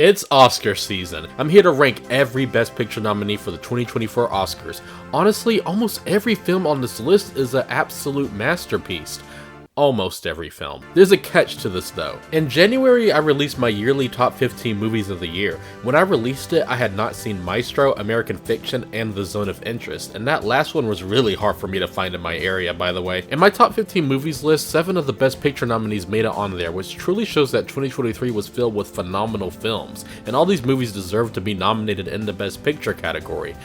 It's Oscar season. I'm here to rank every Best Picture nominee for the 2024 Oscars. Honestly, almost every film on this list is an absolute masterpiece. Almost every film. There's a catch to this though. In January, I released my yearly top 15 movies of the year. When I released it, I had not seen Maestro, American Fiction, and The Zone of Interest, and that last one was really hard for me to find in my area, by the way. In my top 15 movies list, 7 of the Best Picture nominees made it on there, which truly shows that 2023 was filled with phenomenal films, and all these movies deserve to be nominated in the Best Picture category.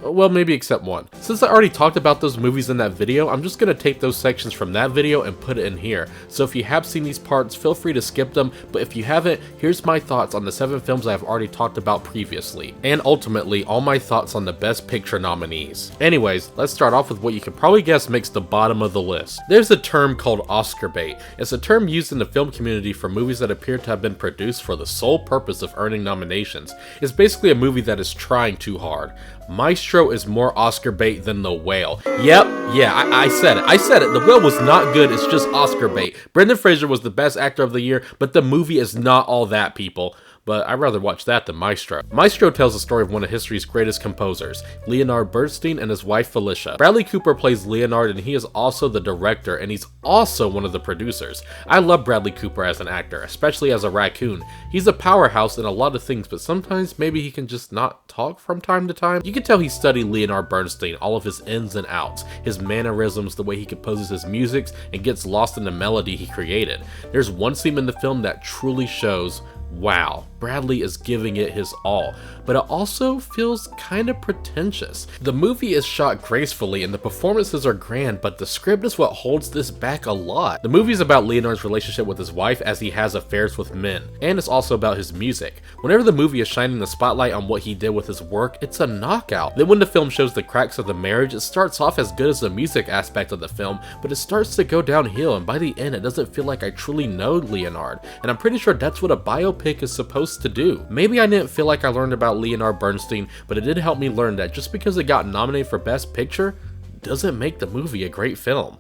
Well, maybe except one. Since I already talked about those movies in that video, I'm just gonna take those sections from that video and put it in here. So if you have seen these parts, feel free to skip them, but if you haven't, here's my thoughts on the 7 films I have already talked about previously, and ultimately, all my thoughts on the Best Picture nominees. Anyways, let's start off with what you can probably guess makes the bottom of the list. There's a term called Oscar bait. It's a term used in the film community for movies that appear to have been produced for the sole purpose of earning nominations. It's basically a movie that is trying too hard. Maestro is more Oscar bait than The Whale. Yep, yeah, I said it. The Whale was not good, it's just Oscar bait. Brendan Fraser was the best actor of the year, but the movie is not all that, people. But I'd rather watch that than Maestro. Maestro tells the story of one of history's greatest composers, Leonard Bernstein and his wife Felicia. Bradley Cooper plays Leonard, and he is also the director, and he's also one of the producers. I love Bradley Cooper as an actor, especially as a raccoon. He's a powerhouse in a lot of things, but sometimes maybe he can just not talk from time to time. You can tell he studied Leonard Bernstein, all of his ins and outs, his mannerisms, the way he composes his music, and gets lost in the melody he created. There's one scene in the film that truly shows, wow, Bradley is giving it his all, but it also feels kind of pretentious. The movie is shot gracefully and the performances are grand, but the script is what holds this back a lot. The movie is about Leonard's relationship with his wife as he has affairs with men, and it's also about his music. Whenever the movie is shining the spotlight on what he did with his work, it's a knockout. Then when the film shows the cracks of the marriage, it starts off as good as the music aspect of the film, but it starts to go downhill, and by the end it doesn't feel like I truly know Leonard, and I'm pretty sure that's what a biopic is supposed to do. Maybe I didn't feel like I learned about Leonard Bernstein, but it did help me learn that just because it got nominated for Best Picture doesn't make the movie a great film.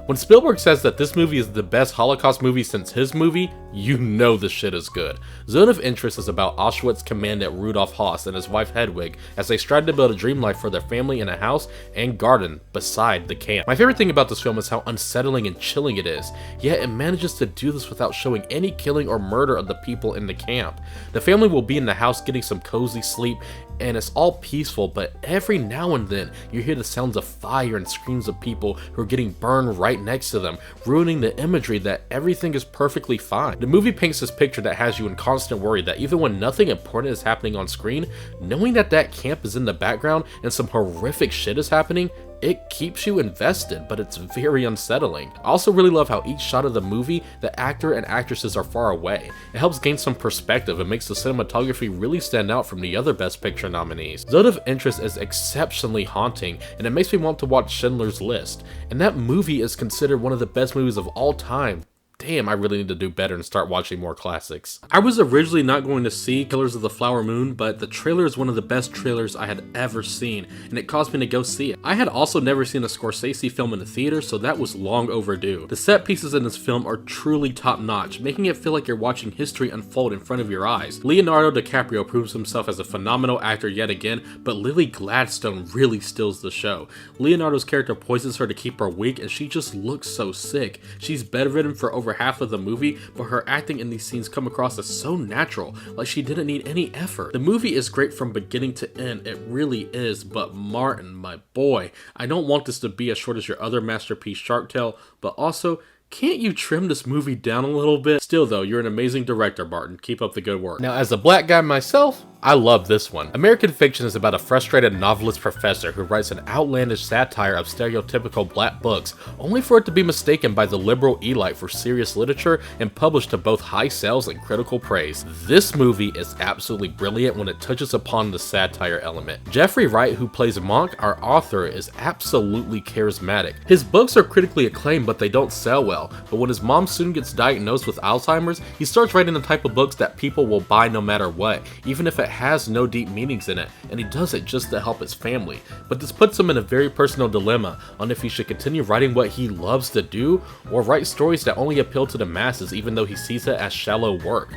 When Spielberg says that this movie is the best Holocaust movie since his movie, you know the shit is good. Zone of Interest is about Auschwitz commandant Rudolf Höss and his wife Hedwig as they strive to build a dream life for their family in a house and garden beside the camp. My favorite thing about this film is how unsettling and chilling it is, yet it manages to do this without showing any killing or murder of the people in the camp. The family will be in the house getting some cozy sleep, and it's all peaceful, but every now and then you hear the sounds of fire and screams of people who are getting burned right next to them, ruining the imagery that everything is perfectly fine. The movie paints this picture that has you in constant worry that even when nothing important is happening on screen, knowing that that camp is in the background and some horrific shit is happening, it keeps you invested, but it's very unsettling. I also really love how each shot of the movie, the actor and actresses are far away. It helps gain some perspective and makes the cinematography really stand out from the other Best Picture nominees. Zone of Interest is exceptionally haunting, and it makes me want to watch Schindler's List. And that movie is considered one of the best movies of all time. Damn, I really need to do better and start watching more classics. I was originally not going to see Killers of the Flower Moon, but the trailer is one of the best trailers I had ever seen, and it caused me to go see it. I had also never seen a Scorsese film in the theater, so that was long overdue. The set pieces in this film are truly top notch, making it feel like you're watching history unfold in front of your eyes. Leonardo DiCaprio proves himself as a phenomenal actor yet again, but Lily Gladstone really steals the show. Leonardo's character poisons her to keep her weak, and she just looks so sick. She's bedridden for over half of the movie, but her acting in these scenes come across as so natural, like she didn't need any effort. The movie is great from beginning to end, it really is, but Martin, my boy, I don't want this to be as short as your other masterpiece Shark Tale, but also, can't you trim this movie down a little bit? Still though, you're an amazing director, Martin. Keep up the good work. Now, as a black guy myself, I love this one. American Fiction is about a frustrated novelist professor who writes an outlandish satire of stereotypical black books, only for it to be mistaken by the liberal elite for serious literature and published to both high sales and critical praise. This movie is absolutely brilliant when it touches upon the satire element. Jeffrey Wright, who plays Monk, our author, is absolutely charismatic. His books are critically acclaimed, but they don't sell well. But when his mom soon gets diagnosed with Alzheimer's, he starts writing the type of books that people will buy no matter what, even if it has no deep meanings in it, and he does it just to help his family. But this puts him in a very personal dilemma on if he should continue writing what he loves to do, or write stories that only appeal to the masses even though he sees it as shallow work.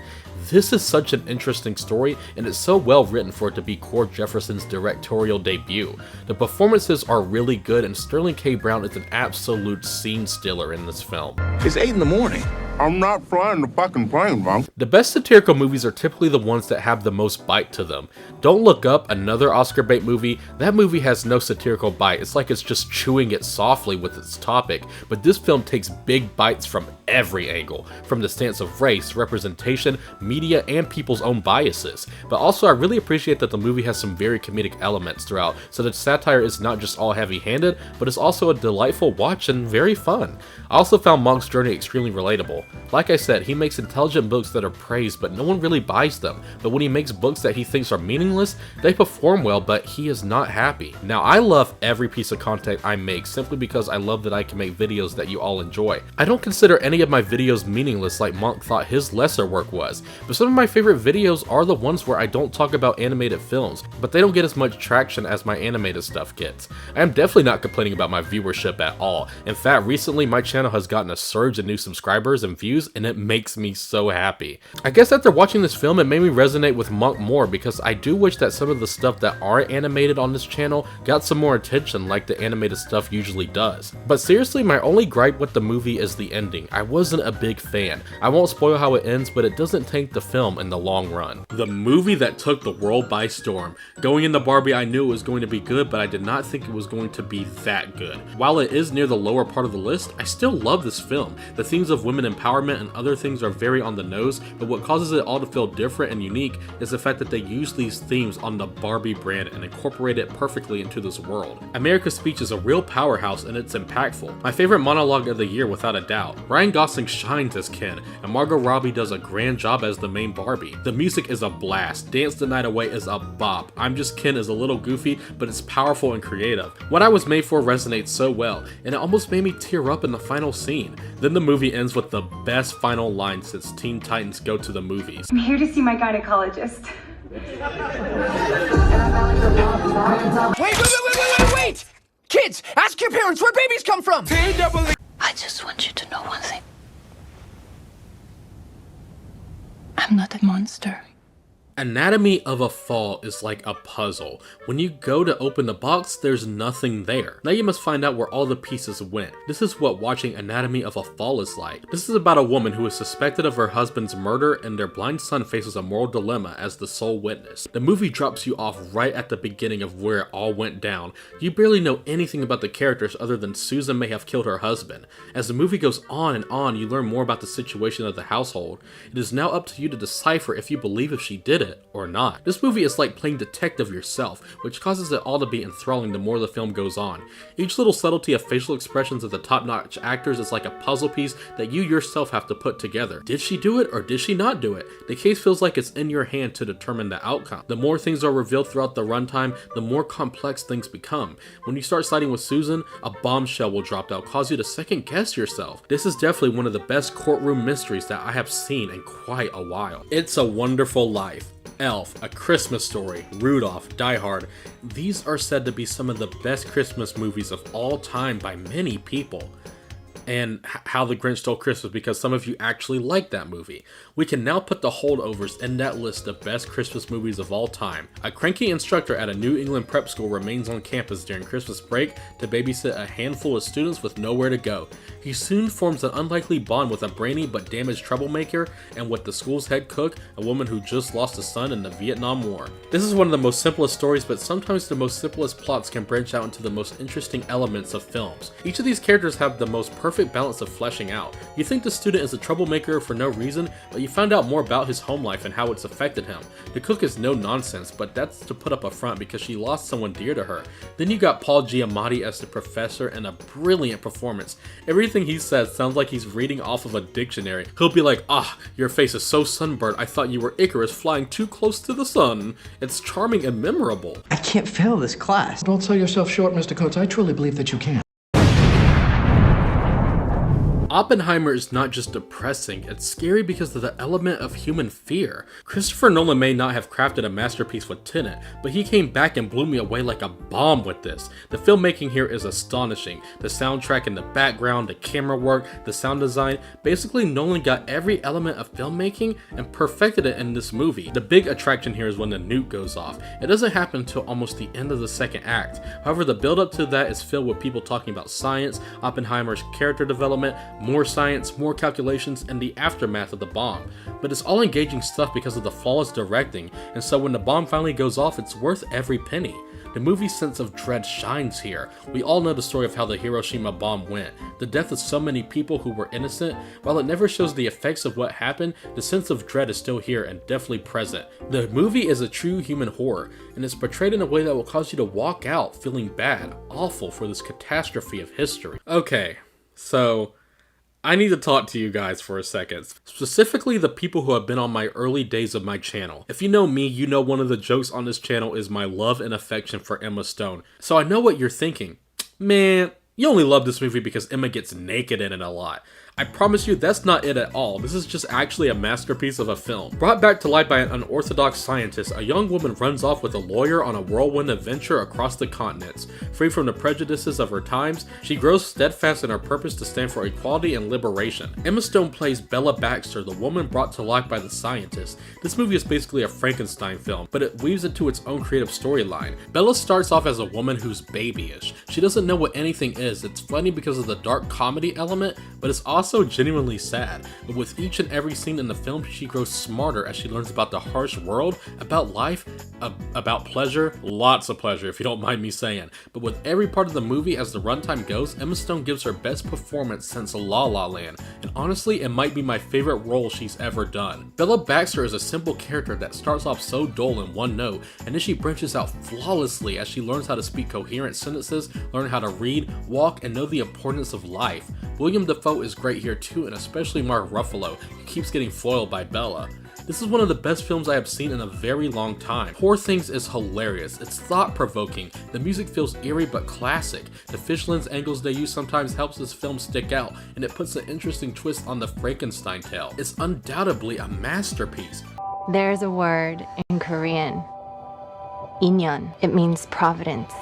This is such an interesting story, and it's so well written for it to be Cord Jefferson's directorial debut. The performances are really good, and Sterling K. Brown is an absolute scene stealer in this film. It's 8 in the morning. I'm not flying the fucking plane, bro. The best satirical movies are typically the ones that have the most bite to them. Don't Look Up, another Oscar bait movie, that movie has no satirical bite. It's like it's just chewing it softly with its topic, but this film takes big bites from every angle, from the stance of race, representation, media, and people's own biases. But also I really appreciate that the movie has some very comedic elements throughout, so the satire is not just all heavy-handed, but it's also a delightful watch and very fun. I also found Monk's journey extremely relatable. Like I said, he makes intelligent books that are praised, but no one really buys them. But when he makes books that he thinks are meaningless, they perform well, but he is not happy. Now, I love every piece of content I make simply because I love that I can make videos that you all enjoy. I don't consider any of my videos meaningless like Monk thought his lesser work was, but some of my favorite videos are the ones where I don't talk about animated films, but they don't get as much traction as my animated stuff gets. I am definitely not complaining about my viewership at all. In fact, recently my channel has gotten a surge in new subscribers and views, and it makes me so happy. I guess after watching this film, it made me resonate with Monk more because I do wish that some of the stuff that aren't animated on this channel got some more attention like the animated stuff usually does. But seriously, my only gripe with the movie is the ending. I wasn't a big fan. I won't spoil how it ends, but it doesn't tank the film in the long run. The movie that took the world by storm. Going into Barbie, I knew it was going to be good, but I did not think it was going to be that good. While it is near the lower part of the list, I still love this film. The themes of women empowerment and other things are very on the nose, but what causes it all to feel different and unique is the fact that they use these themes on the Barbie brand and incorporate it perfectly into this world. America's Speech is a real powerhouse and it's impactful. My favorite monologue of the year without a doubt. Ryan Gosling shines as Ken, and Margot Robbie does a grand job as the main Barbie. The music is a blast. Dance the Night Away is a bop. I'm Just Ken is a little goofy, but it's powerful and creative. What I Was Made For resonates so well, and it almost made me tear up in the final scene. Then the movie ends with the best final line since Teen Titans Go to the Movies. I'm here to see my gynecologist. Wait! Kids, ask your parents where babies come from! I just want you to know one thing. I'm not a monster. Anatomy of a Fall is like a puzzle. When you go to open the box, there's nothing there. Now you must find out where all the pieces went. This is what watching Anatomy of a Fall is like. This is about a woman who is suspected of her husband's murder and their blind son faces a moral dilemma as the sole witness. The movie drops you off right at the beginning of where it all went down. You barely know anything about the characters other than Susan may have killed her husband. As the movie goes on and on, you learn more about the situation of the household. It is now up to you to decipher if you believe if she did it or not. This movie is like playing detective yourself, which causes it all to be enthralling the more the film goes on. Each little subtlety of facial expressions of the top-notch actors is like a puzzle piece that you yourself have to put together. Did she do it or did she not do it? The case feels like it's in your hand to determine the outcome. The more things are revealed throughout the runtime, the more complex things become. When you start siding with Susan, a bombshell will drop that will cause you to second guess yourself. This is definitely one of the best courtroom mysteries that I have seen in quite a while. It's a Wonderful Life, Elf, A Christmas Story, Rudolph, Die Hard. These are said to be some of the best Christmas movies of all time by many people. And How the Grinch Stole Christmas, because some of you actually like that movie. We can now put The Holdovers in that list of best Christmas movies of all time. A cranky instructor at a New England prep school remains on campus during Christmas break to babysit a handful of students with nowhere to go. He soon forms an unlikely bond with a brainy but damaged troublemaker and with the school's head cook, a woman who just lost a son in the Vietnam War. This is one of the most simplest stories, but sometimes the most simplest plots can branch out into the most interesting elements of films. Each of these characters have the most perfect balance of fleshing out. You think the student is a troublemaker for no reason, but you find out more about his home life and how it's affected him. The cook is no nonsense, but that's to put up a front because she lost someone dear to her. Then you got Paul Giamatti as the professor in a brilliant performance. Everything he says sounds like he's reading off of a dictionary. He'll be like, "Ah, your face is so sunburnt, I thought you were Icarus flying too close to the sun." It's charming and memorable. I can't fail this class. Don't sell yourself short, Mr. Coates. I truly believe that you can. Oppenheimer is not just depressing, it's scary because of the element of human fear. Christopher Nolan may not have crafted a masterpiece with Tenet, but he came back and blew me away like a bomb with this. The filmmaking here is astonishing. The soundtrack in the background, the camera work, the sound design, basically Nolan got every element of filmmaking and perfected it in this movie. The big attraction here is when the nuke goes off. It doesn't happen until almost the end of the second act. However, the build up to that is filled with people talking about science, Oppenheimer's character development, more science, more calculations, and the aftermath of the bomb. But it's all engaging stuff because of the flawless directing, and so when the bomb finally goes off, it's worth every penny. The movie's sense of dread shines here. We all know the story of how the Hiroshima bomb went. The death of so many people who were innocent. While it never shows the effects of what happened, the sense of dread is still here and definitely present. The movie is a true human horror, and it's portrayed in a way that will cause you to walk out feeling bad, awful for this catastrophe of history. Okay, so I need to talk to you guys for a second, specifically the people who have been on my early days of my channel. If you know me, you know one of the jokes on this channel is my love and affection for Emma Stone. So I know what you're thinking. Man, you only love this movie because Emma gets naked in it a lot. I promise you that's not it at all. This is just actually a masterpiece of a film. Brought back to life by an unorthodox scientist, a young woman runs off with a lawyer on a whirlwind adventure across the continents. Free from the prejudices of her times, she grows steadfast in her purpose to stand for equality and liberation. Emma Stone plays Bella Baxter, the woman brought to life by the scientist. This movie is basically a Frankenstein film, but it weaves into its own creative storyline. Bella starts off as a woman who's babyish. She doesn't know what anything is. It's funny because of the dark comedy element, but it's also genuinely sad. But with each and every scene in the film, she grows smarter as she learns about the harsh world, about life, about pleasure, lots of pleasure if you don't mind me saying. But with every part of the movie as the runtime goes, Emma Stone gives her best performance since La La Land, and honestly it might be my favorite role she's ever done. Bella Baxter is a simple character that starts off so dull in one note, and then she branches out flawlessly as she learns how to speak coherent sentences, learn how to read, walk, and know the importance of life. William Dafoe is great here too, and especially Mark Ruffalo, who keeps getting foiled by Bella. This is one of the best films I have seen in a very long time. Poor Things is hilarious, it's thought-provoking, the music feels eerie but classic, the fish lens angles they use sometimes helps this film stick out, and it puts an interesting twist on the Frankenstein tale. It's undoubtedly a masterpiece. There's a word in Korean, inyeon. It means providence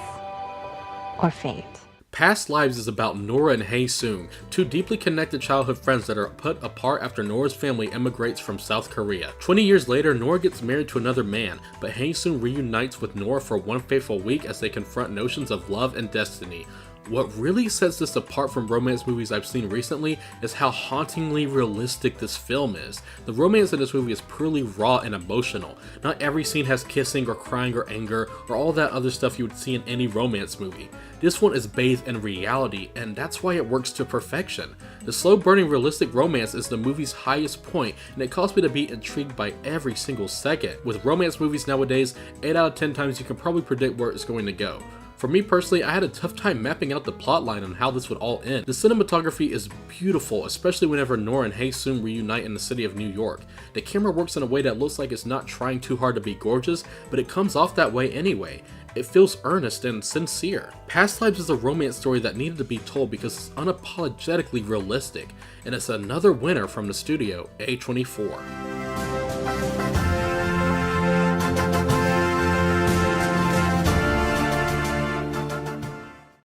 or fate. Past Lives is about Nora and Hae Soon, two deeply connected childhood friends that are put apart after Nora's family emigrates from South Korea. 20 years later, Nora gets married to another man, but Hae Soon reunites with Nora for one fateful week as they confront notions of love and destiny. What really sets this apart from romance movies I've seen recently is how hauntingly realistic this film is. The romance in this movie is purely raw and emotional. Not every scene has kissing or crying or anger or all that other stuff you would see in any romance movie. This one is bathed in reality, and that's why it works to perfection. The slow-burning realistic romance is the movie's highest point, and it caused me to be intrigued by every single second. With romance movies nowadays, 8 out of 10 times you can probably predict where it's going to go. For me personally, I had a tough time mapping out the plotline on how this would all end. The cinematography is beautiful, especially whenever Nora and Hae Soon reunite in the city of New York. The camera works in a way that looks like it's not trying too hard to be gorgeous, but it comes off that way anyway. It feels earnest and sincere. Past Lives is a romance story that needed to be told because it's unapologetically realistic, and it's another winner from the studio A24.